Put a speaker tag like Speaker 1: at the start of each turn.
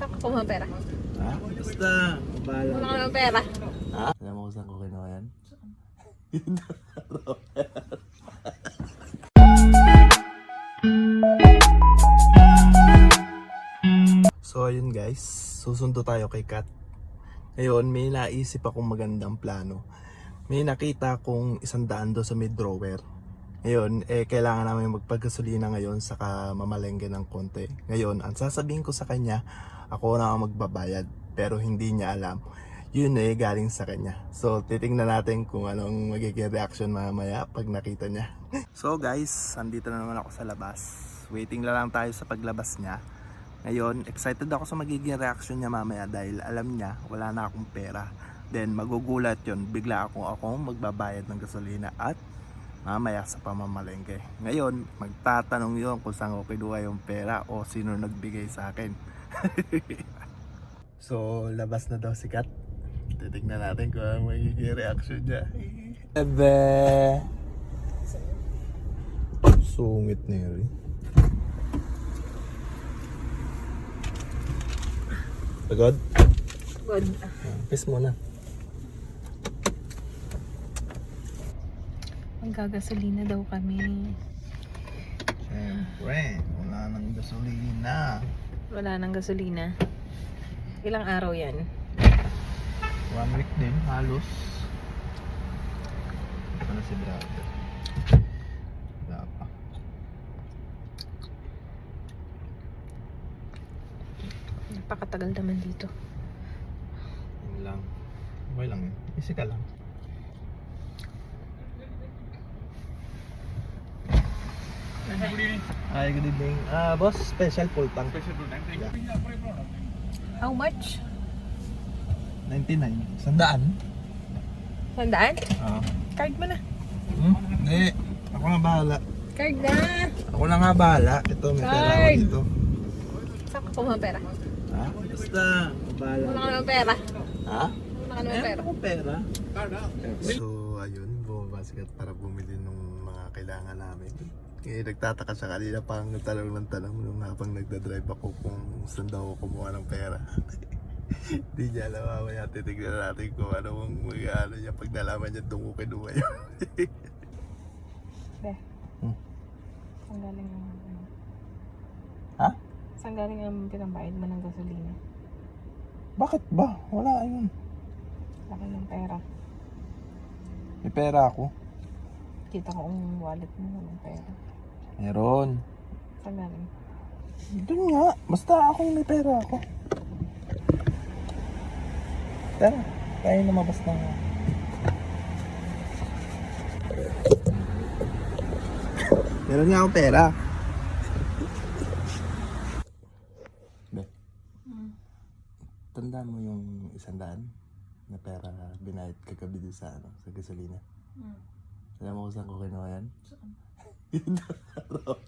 Speaker 1: Saan ka kumuha ng pera?
Speaker 2: Ha? Basta, bahala.
Speaker 1: Wala ka ng pera.
Speaker 2: Ha? Alam mo kung saan ko kinuha yan? So ayun guys, susundo tayo kay Kat. Ngayon may naisip akong magandang plano. May nakita kong 100 doon sa may drawer. Ngayon, kailangan namin magpagasolina ngayon saka mamalengke ng konti. Ngayon, ang sasabihin ko sa kanya, ako na ang magbabayad. Pero hindi niya alam. Yun galing sa kanya. So, titingnan natin kung anong magiging reaction mamaya pag nakita niya. So guys, andito na naman ako sa labas. Waiting na lang tayo sa paglabas niya. Ngayon, excited ako sa magiging reaction niya mamaya dahil alam niya wala na akong pera. Then magugulat yun, bigla akong magbabayad ng gasolina at mamaya sa pamamalengke. Ngayon, magtatanong yun kung saan ko kinuha yung pera o sino nagbigay sa akin. So, labas na daw si Kat. Titignan natin kung ano magiging reaction niya. Ebe! Sungit na yun. Pagod?
Speaker 1: Good.
Speaker 2: Kiss mo na.
Speaker 1: Magkagasolina daw kami.
Speaker 2: Siyempre, wala nang gasolina.
Speaker 1: Wala nang gasolina. Ilang araw yan?
Speaker 2: 1 week din, halos. Ito na si brother. Wala pa.
Speaker 1: Napakatagal naman dito.
Speaker 2: Yun lang. Okay lang yun. Easy ka lang. Hi, good evening. Boss, special full tank. Special full tank. Yeah.
Speaker 1: How much?
Speaker 2: 99. Sandaan?
Speaker 1: Sandaan?
Speaker 2: Oo.
Speaker 1: Card mo na.
Speaker 2: Hindi. Ako na bahala.
Speaker 1: Card na!
Speaker 2: Ako na nga bahala. Ito, may pera ako
Speaker 1: Card!
Speaker 2: dito.
Speaker 1: Saan ka kumuha ng pera?
Speaker 2: Ha? Basta, bahala.
Speaker 1: Wala ka ng pera.
Speaker 2: Ha?
Speaker 1: Wala ka ng
Speaker 2: Meron
Speaker 1: pera.
Speaker 2: akong pera. So, ayun, bumaba si Kat para bumili ng mga kailangan namin. Nagtataka siya kanina pang tanong ng tanong nung habang nagdadrive ako kung saan daw ako kumuha ng pera. Hindi niya alam, mamaya titignan natin kung anong ano niya pag nalaman niya doon ko kinuha yun.
Speaker 1: Be.
Speaker 2: Hmm.
Speaker 1: Saan galing ang...
Speaker 2: Ha?
Speaker 1: Saan galing ang pinambayad mo ng gasolina?
Speaker 2: Bakit ba? Wala yun.
Speaker 1: Laki ng pera.
Speaker 2: May pera ako.
Speaker 1: Kita ko ang wallet mo ng pera.
Speaker 2: Meron.
Speaker 1: Saan galing?
Speaker 2: Doon nga. Basta ako may pera ako. Tara, tayo lumabas na nga. Meron nga akong pera. Be, tanda mo yung 100 na pera binayad kagabi din sa, sa gasolina? Alam mo kung saan ko kinuha yan?
Speaker 1: Saan?
Speaker 2: Yung drawer.